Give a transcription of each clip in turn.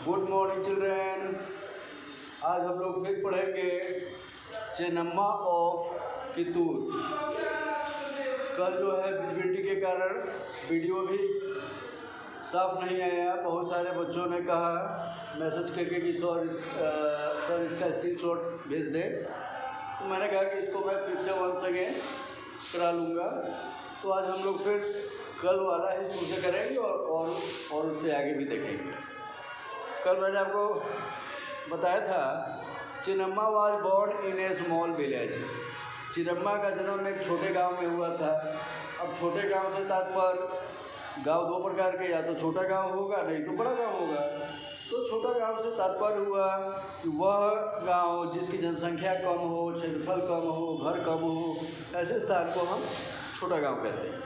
Good morning children. आज हम लोग फिर पढ़ेंगे चेन्नम्मा ऑफ कित्तूर। कल जो है विजिबिलिटी के कारण वीडियो भी साफ नहीं आया। बहुत सारे बच्चों ने कहा मैसेज करके कि सर इसका स्क्रीनशॉट भेज दें, तो मैंने कहा कि इसको मैं फिर से वंस अगेन करा लूँगा। तो आज हम लोग फिर कल वाला ही शुरू से करेंगे और उससे आगे भी देखेंगे। कल मैंने आपको बताया था Chinnamma was born in a small village. Chinnamma का जन्म एक छोटे गांव में हुआ था। अब छोटे गांव से तात्पर्य गांव दो प्रकार के, या तो छोटा गांव होगा नहीं तो बड़ा गांव होगा। तो छोटा गांव से तात्पर्य हुआ कि वह गांव जिसकी जनसंख्या कम हो, क्षेत्रफल कम हो, घर कम हो, ऐसे स्थान को हम छोटा गांव कहते हैं।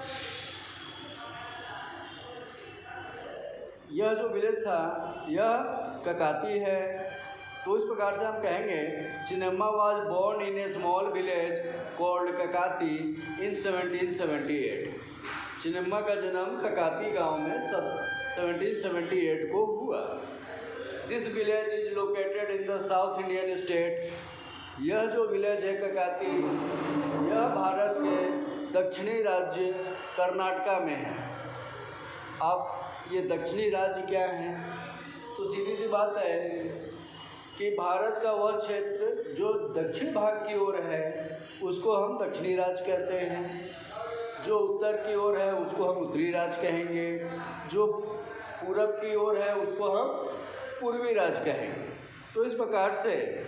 यह जो विलेज था यह ककाती है। तो इस प्रकार से हम कहेंगे Chinnamma was born in a small village called Kakati in 1778। Chinnamma का जन्म ककाती गांव में 1778 को हुआ। This village is located in the south Indian state. यह जो विलेज है ककाती, यह भारत के दक्षिणी राज्य कर्नाटका में है। अब ये दक्षिणी राज्य क्या है, तो सीधी सी बात है कि भारत का वह क्षेत्र जो दक्षिण भाग की ओर है उसको हम दक्षिणी राज्य कहते हैं। जो उत्तर की ओर है उसको हम उत्तरी राज्य कहेंगे। जो पूरब की ओर है उसको हम पूर्वी राज्य कहेंगे। तो इस प्रकार से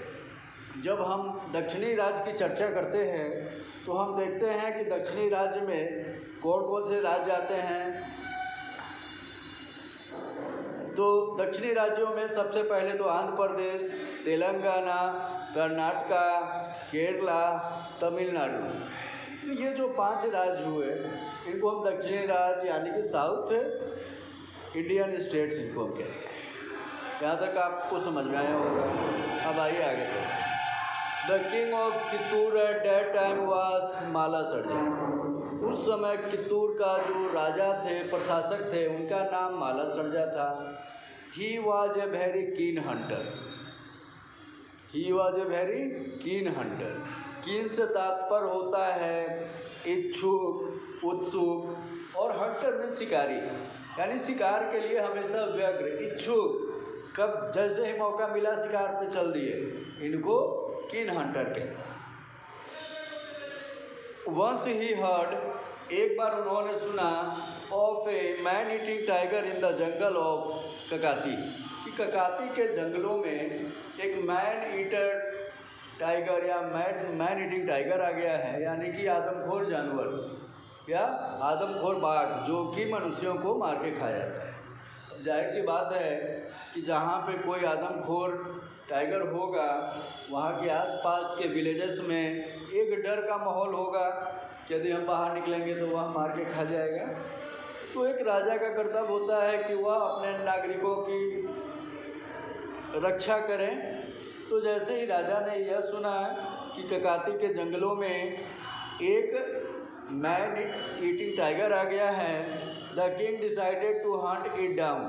जब हम दक्षिणी राज्य की चर्चा करते हैं तो हम देखते हैं कि दक्षिणी राज्य में कौन कौन से राज्य आते हैं। तो दक्षिणी राज्यों में सबसे पहले तो आंध्र प्रदेश, तेलंगाना, कर्नाटका, केरला, तमिलनाडु। तो ये जो 5 राज्य हुए इनको हम दक्षिणी राज्य यानी कि साउथ इंडियन स्टेट्स इनको हम कहते हैं। यहाँ तक आपको समझ में आया होगा। अब आइए आगे तो the king of Kittur at that time was Mala surgeon. उस समय कित्तूर का जो राजा थे, प्रशासक थे, उनका नाम माला सर्जा था। He was a very keen Hunter. He was a very keen Hunter. कीन से तात्पर्य होता है इच्छुक, उत्सुक, और हंटर में शिकारी, यानी शिकार के लिए हमेशा व्यग्र, इच्छुक। कब जैसे ही मौका मिला शिकार पे चल दिए, इनको कीन हंटर कहते हैं। वंस ही हर्ड, एक बार उन्होंने सुना of a man eating tiger in the jungle of Kakati, कि ककाती के जंगलों में एक मैन ईटर टाइगर या मैन ईटिंग टाइगर आ गया है, यानी कि आदमखोर जानवर या आदमखोर बाघ जो कि मनुष्यों को मार के खा जाता है। जाहिर सी बात है कि जहाँ पे कोई आदमखोर टाइगर होगा वहाँ के आसपास के विलेजेस में एक डर का माहौल होगा कि यदि हम बाहर निकलेंगे तो वह मार के खा जाएगा। तो एक राजा का कर्तव्य होता है कि वह अपने नागरिकों की रक्षा करें। तो जैसे ही राजा ने यह सुना कि ककाती के जंगलों में एक मैन ईटिंग टाइगर आ गया है, the king decided to hunt it down.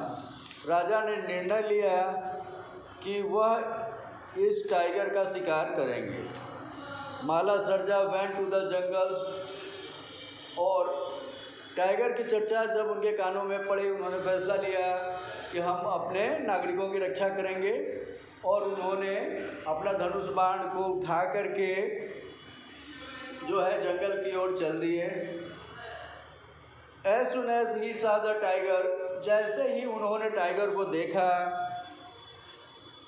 राजा ने निर्णय लिया कि वह इस टाइगर का शिकार करेंगे। माला Sarja went to the jungles, और टाइगर की चर्चा जब उनके कानों में पड़ी, उन्होंने फैसला लिया कि हम अपने नागरिकों की रक्षा करेंगे, और उन्होंने अपना धनुष बाण को उठा करके जो है जंगल की ओर चल दिए। एज सुन एज ही सा द टाइगर, जैसे ही उन्होंने टाइगर को देखा,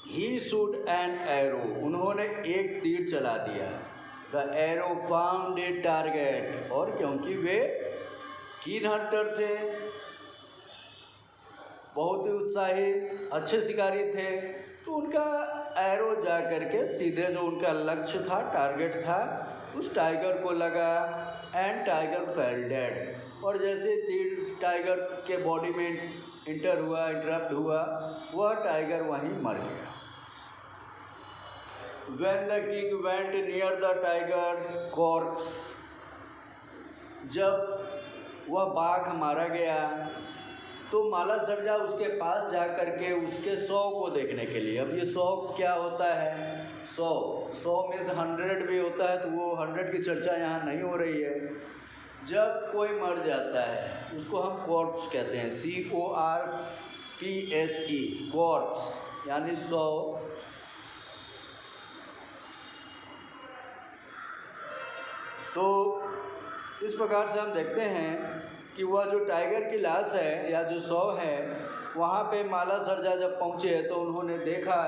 ही शूट एन एरो, उन्होंने एक तीर चला दिया। The arrow found a target, और क्योंकि वे कीन हंटर थे, बहुत ही उत्साही अच्छे शिकारी थे, तो उनका एरो जा करके सीधे जो उनका लक्ष्य था, टारगेट था, उस टाइगर को लगा। एंड टाइगर फेल डेड, और जैसे तीर टाइगर के बॉडी में इंटरप्ट हुआ, वह टाइगर वहीं मर गया। When the king went near the tiger corpse, जब वह बाघ मारा गया तो माला सर्जा उसके पास जा कर के उसके 100 को देखने के लिए, अब ये 100 क्या होता है, 100 मीन्स 100 भी होता है, तो वो 100 की चर्चा यहाँ नहीं हो रही है। जब कोई मर जाता है उसको हम कॉर्प्स कहते हैं, CORPSE, कॉर्प्स यानी 100। तो इस प्रकार से हम देखते हैं कि वह जो टाइगर की लाश है या जो 100 है, वहाँ पे माला सर्जा जब पहुँचे तो उन्होंने देखा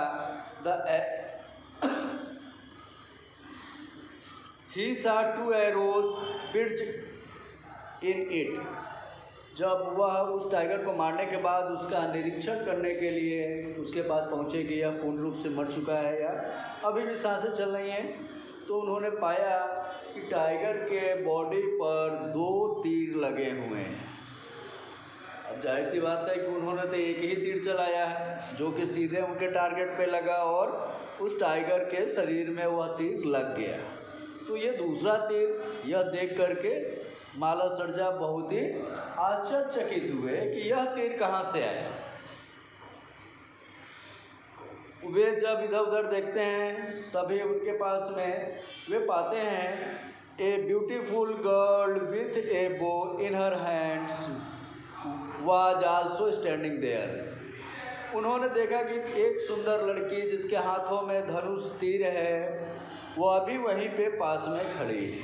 he saw 2 arrows pitched in it। जब वह उस टाइगर को मारने के बाद उसका निरीक्षण करने के लिए उसके पास पहुँचे कि यह पूर्ण रूप से मर चुका है या अभी भी सांसें चल रही हैं, तो उन्होंने पाया कि टाइगर के बॉडी पर 2 तीर लगे हुए हैं। अब जाहिर सी बात है कि उन्होंने तो एक ही तीर चलाया है जो कि सीधे उनके टारगेट पे लगा और उस टाइगर के शरीर में वह तीर लग गया। तो ये दूसरा तीर यह देख करके माला सर्जा बहुत ही आश्चर्यचकित हुए कि यह तीर कहाँ से आया। वे जब इधर उधर देखते हैं तभी उनके पास में वे पाते हैं a beautiful girl with a bow in her hands was also standing there. उन्होंने देखा कि एक सुंदर लड़की जिसके हाथों में धनुष तीर है वह अभी वहीं पे पास में खड़ी है,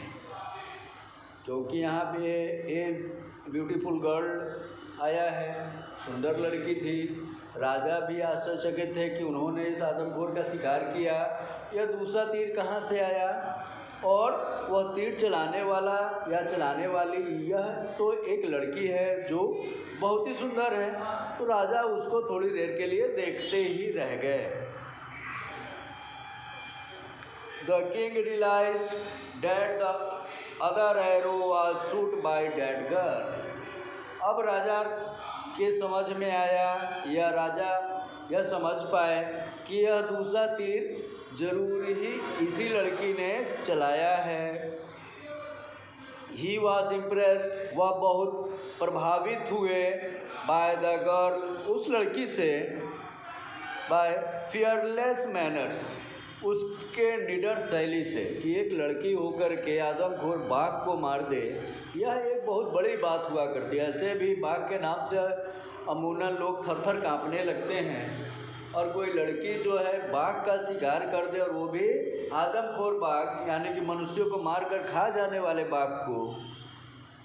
क्योंकि यहाँ पे ए ब्यूटीफुल गर्ल आया है, सुंदर लड़की थी। राजा भी आश्चर्यचकित थे कि उन्होंने इस आदमखोर का शिकार किया, यह दूसरा तीर कहाँ से आया, और वह तीर चलाने वाला या चलाने वाली यह तो एक लड़की है जो बहुत ही सुंदर है। तो राजा उसको थोड़ी देर के लिए देखते ही रह गए। The king realized that the other arrow was shot by that girl। अब राजा के समझ में आया या राजा यह समझ पाए कि यह दूसरा तीर जरूर ही इसी लड़की ने चलाया है। He was impressed, वह बहुत प्रभावित हुए by the girl, उस लड़की से, by fearless manners, उसके निडर शैली से, कि एक लड़की होकर के आदमखोर बाघ को मार दे, यह एक बहुत बड़ी बात हुआ करती है। ऐसे भी बाघ के नाम से अमूमन लोग थर थर काँपने लगते हैं, और कोई लड़की जो है बाघ का शिकार कर दे, और वो भी आदमखोर बाघ यानी कि मनुष्यों को मार कर खा जाने वाले बाघ को,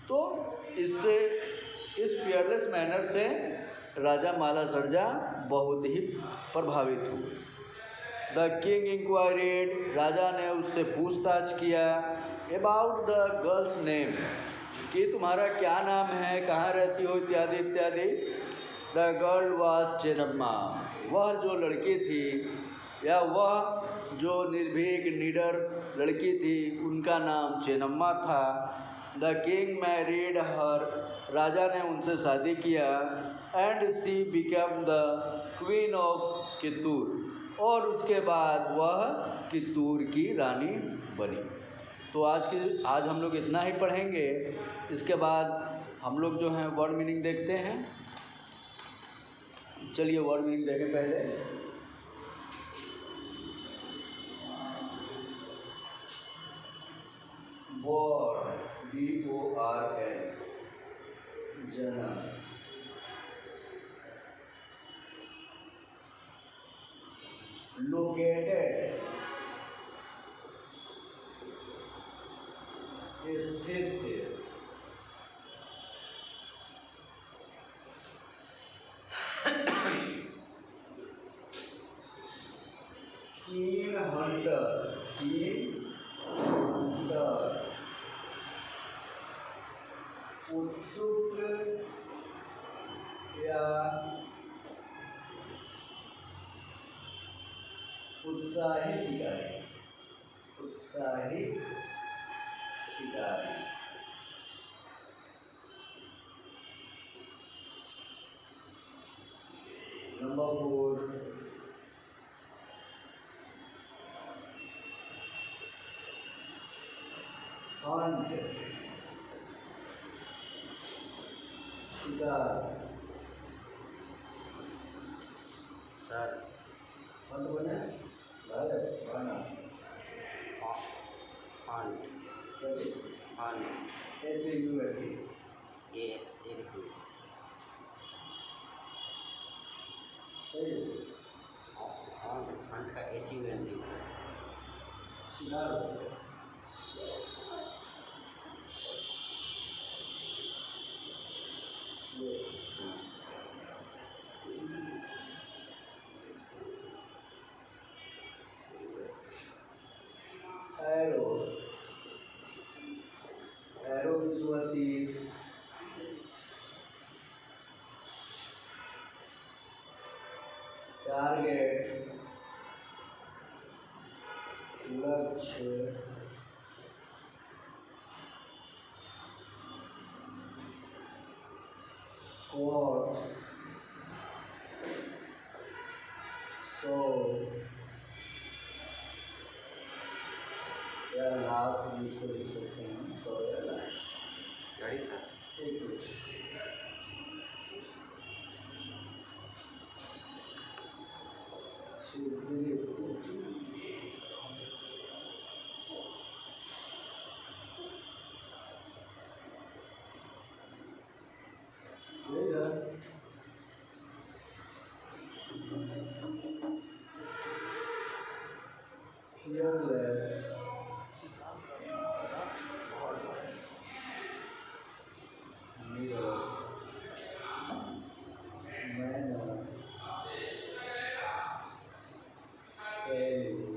तो इससे इस फियरलेस मैनर से राजा माला सर्जा बहुत ही प्रभावित हुए। द किंग इंक्वायरीड, राजा ने उससे पूछताछ किया अबाउट द गर्ल्स नेम, कि तुम्हारा क्या नाम है, कहाँ रहती हो, इत्यादि इत्यादि। द गर्ल वाज चेन्नम्मा, वह जो लड़की थी या वह जो निर्भीक निडर लड़की थी उनका नाम चेन्नम्मा था। द किंग मैरिड हर, राजा ने उनसे शादी किया। And she become the queen of Kittur, और उसके बाद वह कित्तूर की रानी बनी। तो आज हम लोग इतना ही पढ़ेंगे। इसके बाद हम लोग जो हैं वर्ड मीनिंग देखते हैं। चलिए वर्ड मीनिंग देखें पहले। बॉर्न, BORN, जन्म। लोकेटेड, स्थित। कीन हंटर, उत्सुक या उत्साही शिकारी, उत्साही शिकारी। नंबर 4, हंट, शिकार। सर फंट बने गायब गाना फंट फंट HAUNT ये देखिए सही है फंट का HUNT होता है। शिकार हो गया। एरो एरो की शुरुआत तीर टारगेट लक्ष्य कोर्स सो या लाश यूज को लिख सकते हैं सो या लाश गाड़ी सर एक minute fearless mirror manner value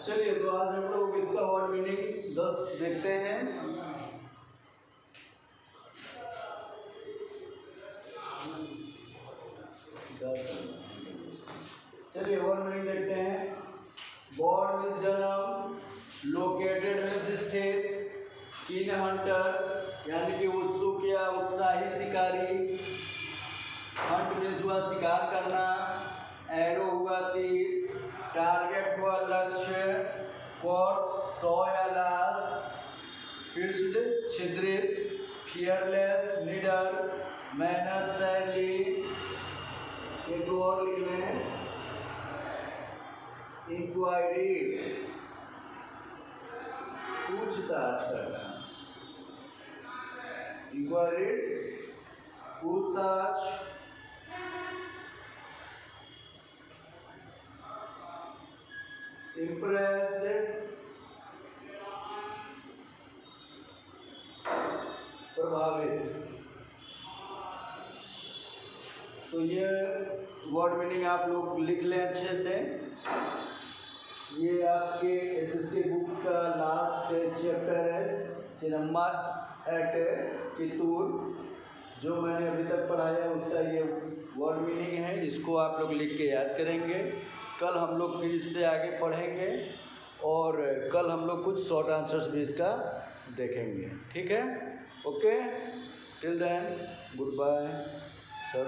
चलिए तो आज हम लोग इसका वर्ड मीनिंग 10 देखते हैं। चलिए वर्ड मीनिंग देखते हैं। बॉर्न मीन्स जन्म, लोकेटेड मीन्स स्थित, कीन हंटर यानी कि उत्सुक या उत्साही शिकारी, हंट मीन्स हुआ शिकार करना, एरो हुआ तीर, टारगेट हुआ लक्ष्य, कॉर्प्स सौ या लाश, फिर्स्ट छिद्रित, फियरलेस निडर, मैनर शैली। एक और लिख रहे हैं इंक्वायरी पूछताछ करना, इंक्वायरी पूछताछ, इम्प्रेस्ड प्रभावित। तो ये वर्ड मीनिंग आप लोग लिख लें अच्छे से। ये आपके SST बुक का लास्ट चैप्टर है चिन्नम्मा एट कित्तूर, जो मैंने अभी तक पढ़ाया उसका ये वर्ड मीनिंग है। इसको आप लोग लिख के याद करेंगे। कल हम लोग फिर इससे आगे पढ़ेंगे और कल हम लोग कुछ शॉर्ट आंसर्स भी इसका देखेंगे। ठीक है, okay, till then goodbye sir.